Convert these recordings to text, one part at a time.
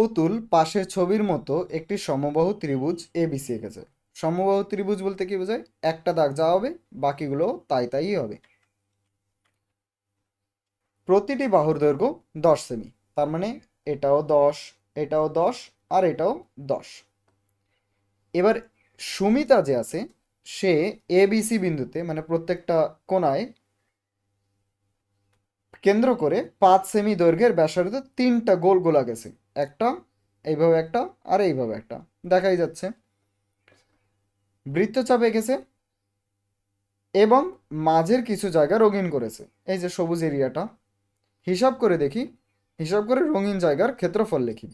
পুতুল পাশের ছবির মতো একটি সমবাহু ত্রিভুজ এবিসি এঁকেছে। সমবাহু ত্রিভুজ বলতে কি বোঝায়? একটা দাগ যা হবে বাকিগুলো তাই তাই হবে। প্রতিটি বাহুর দৈর্ঘ্য 10 সেমি, তার মানে এটাও 10, এটাও 10, আর এটাও 10। এবার সুমিতা যে আছে, সে এবিসি বিন্দুতে মানে প্রত্যেকটা কোণায় কেন্দ্র করে 5 সেমি দৈর্ঘ্যের ব্যাসার্ধ তিনটা গোল গোলা গেছে। একটা, এইভাবে একটা, আর এইভাবে একটা, দেখাই যাচ্ছে। বৃত্তচাপ এঁকেছে এবং মাঝের কিছু জায়গা রঙিন করেছে, এই যে সবুজ এরিয়াটা। হিসাব করে দেখি, হিসাব করে রঙিন জায়গার ক্ষেত্রফল লিখি।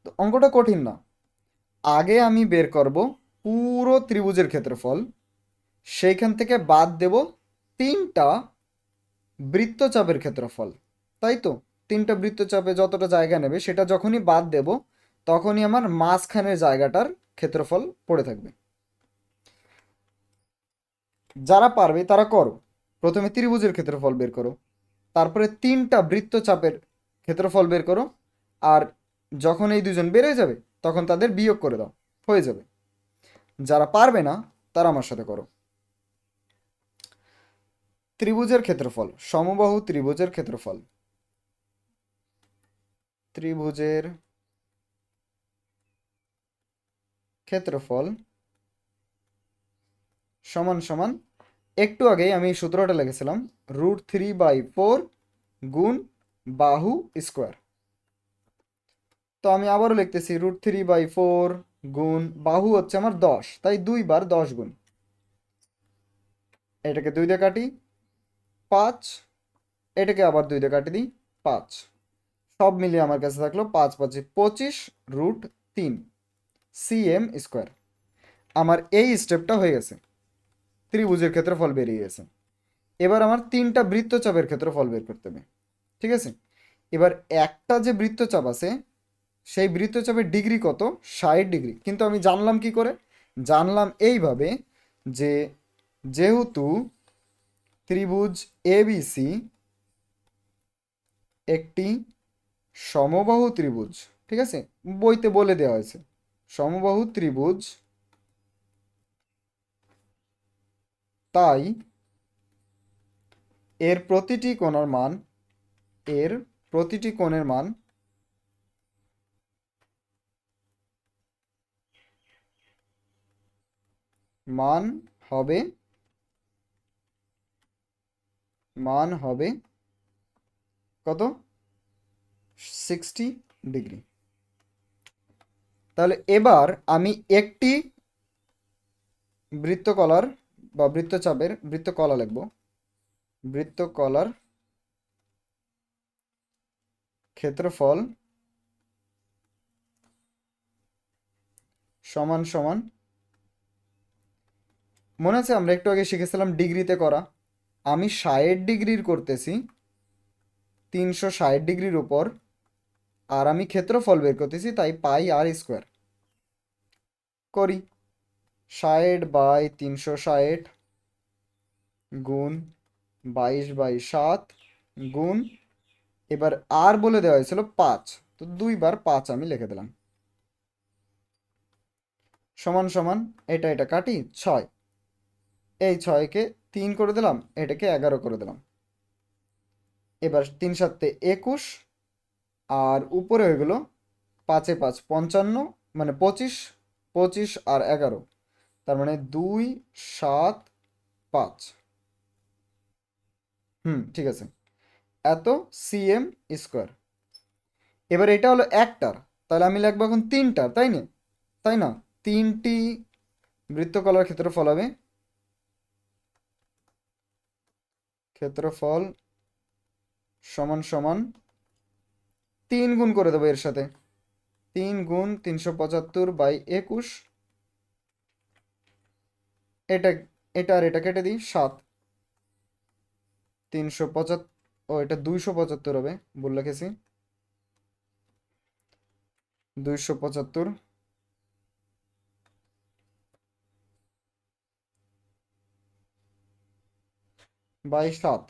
তো অঙ্কটা কঠিন না। আগে আমি বের করব পুরো ত্রিভুজের ক্ষেত্রফল, সেইখান থেকে বাদ দেব তিনটা বৃত্তচাপের ক্ষেত্রফল, তাই তো? তিনটা বৃত্তচাপে যতটা জায়গা নেবে সেটা যখনই বাদ দেব তখনই আমার মাঝখানের জায়গাটার ক্ষেত্রফল পড়ে থাকবে। যারা পারবে তারা করো। প্রথমে ত্রিভুজের ক্ষেত্রফল বের করো, তারপরে তিনটা বৃত্তচাপের ক্ষেত্রফল বের করো, আর যখন এই দুজন বেড়ে যাবে তখন তাদের বিয়োগ করে দাও, হয়ে যাবে। যারা পারবে না তারা আমার সাথে করো। ত্রিভুজের ক্ষেত্রফল, সমবাহু ত্রিভুজের ক্ষেত্রফল। ত্রিভুজের ক্ষেত্রফল সমান সমান, একটু আগেই আমি এই সূত্রটা লিখেছিলাম, √3/4 গুণ বাহু স্কোয়ার। তো আমি আবারও লিখতেছি, √3/4 গুণ বাহু হচ্ছে আমার 10, তাই 2 বার 10 গুণ। এটাকে 2 দিয়ে কাটি, 5। এটাকে আবার 2 দিয়ে কাটি দিই, 5। সব মিলিয়ে আমার কাছে থাকলো 5×5 = 25 √3 cm স্কোয়ার। আমার এই স্টেপটা হয়ে গেছে, ত্রিভুজের ক্ষেত্রফল বেরিয়ে গেছে। এবার আমার তিনটা বৃত্তচাপের ক্ষেত্রফল বের করতে হবে, ঠিক আছে? এবার একটা যে বৃত্তচাপ আছে সেই বৃত্তচাপের ডিগ্রি কত? 60 ডিগ্রি। কিন্তু আমি জানলাম কি করে? জানলাম এইভাবে, যে যেহেতু ত্রিভুজ এবিসি একটি সমবাহু ত্রিভুজ, ঠিক আছে, বইতে বলে দেওয়া হয়েছে সমবাহু ত্রিভুজ, তাই এর প্রতিটি কোণের মান, এর প্রতিটি কোণের মান মান হবে, মান হবে কত? 60 ডিগ্রি। তাহলে এবার আমি একটি বৃত্তকলার বা বৃত্তচাপের, বৃত্তকলা লিখব, বৃত্তকলার ক্ষেত্রফল সমান সমান, মনে আছে আমরা একটু আগে শিখেছিলাম ডিগ্রিতে করা? আমি 60 ডিগ্রির করতেছি 360 ডিগ্রির উপর, আর আমি ক্ষেত্রফল বের করতেছি, তাই πr² করি। 60/360 গুণ 22/7 গুণ, এবার আর বলে দেওয়া হয়েছিল 5, তো 2 বার 5 আমি লিখে দিলাম, সমান সমান, এটা কাটি 6, এই 6কে 3 করে দিলাম, এটাকে 11 করে দিলাম। এবার 3×7 = 21, আর উপরে হয়ে গেল 5×5 = 55, মানে 25, 25 আর 11, তার মানে 2, 7, 5। ঠিক আছে, এত সিএম স্কোয়ার। এবার এটা হলো একটার, তাহলে আমি লিখবো এখন তিনটার, তাই না? তাই না? তিনটি বৃত্তকলার ক্ষেত্রফল হবে, ক্ষেত্রফল সমান সমান 3 গুণ করে দেবো এর সাথে, 3 গুণ 375/21। এটা, এটা আর এটা কেটে দিই, 7। 375, ও এটা 275 হবে, ভুল লিখেছি, 275/7।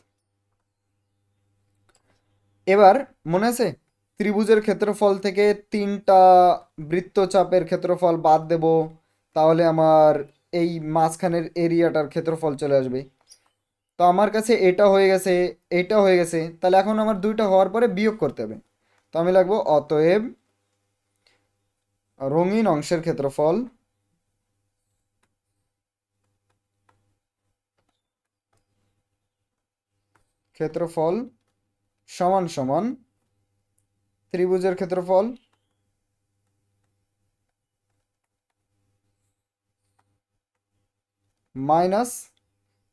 এবার মনে আছে ত্রিভুজের ক্ষেত্রফল থেকে 3টা বৃত্তচাপের ক্ষেত্রফল বাদ দেব, তাহলে আমার এই মাঝখানের এরিয়াটার ক্ষেত্রফল চলে আসবে। তো আমার কাছে এটা হয়ে গেছে, এটা হয়ে গেছে, তাহলে এখন আমার দুইটা হওয়ার পরে বিয়োগ করতে হবে। তো আমি লিখবো অতএব রঙিন অংশের ক্ষেত্রফল ক্ষেত্রফল সমান সমান ত্রিভুজের ক্ষেত্রফল মাইনাস,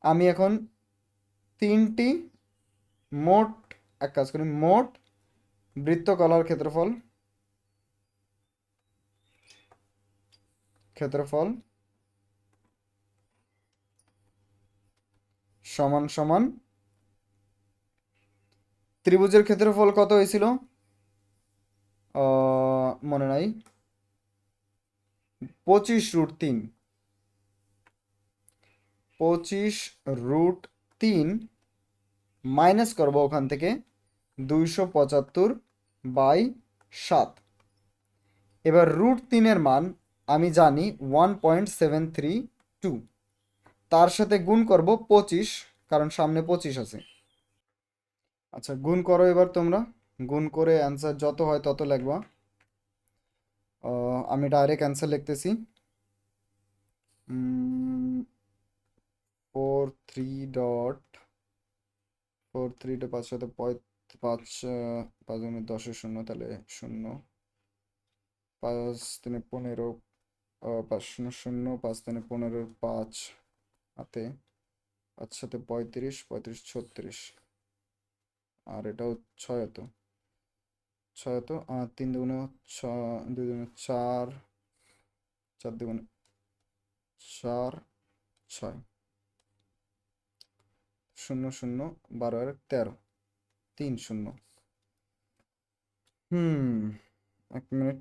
আমি এখন 3টি মোট, এক কাজ করি, মোট বৃত্তকলার ক্ষেত্রফল ক্ষেত্রফল সমান সমান ত্রিভুজের ক্ষেত্রফল কত হয়েছিল মনে নাই, 25√3, 25√3 মাইনাস করবো ওখান থেকে 275/7। এবার √3-এর মান আমি জানি 1.732, তার সাথে গুণ করব 25, কারণ সামনে 25 আছে। আচ্ছা গুণ করো এবার তোমরা, গুণ করে অ্যান্সার যত হয় তত লিখবা। আমি ডাইরেক্ট অ্যান্সার লিখতেছি। 43 5 সাথে 5, 5 10 শূন্য, তাহলে 0, 5 3 15, 5 0 0, 5 3 15, 5 হাতে, 5 সাথে 35, 35 36, আর এটাও 6 হতো, 6 হতো, আর 3 দুগুণে 6, 2 দুগুণে 4, 4 দুগুণে 4, 6, 0 0, 12 আর 13, 3 0। এক মিনিট,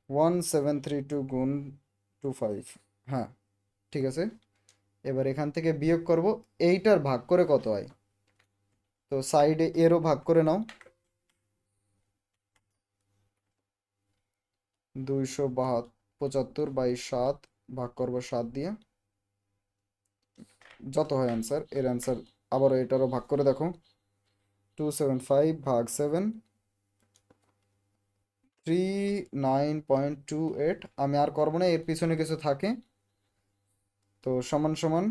1732 গুণ 25, হ্যাঁ ঠিক আছে। এবার এখান থেকে বিয়োগ করব, এইটার ভাগ করে কত হয়, তো সাইডে এরও ভাগ করে নাও, 275/7 ভাগ করবো 7 দিয়ে, যত হয় অ্যান্সার, এর অ্যান্সার আবারও এটারও ভাগ করে দেখো, 275/7, 39.28। আমি আর করবো না, এর পিছনে কিছু থাকে, তো সমান সমান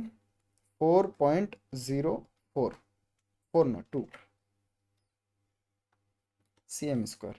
4.04, 4 না 2 cm²।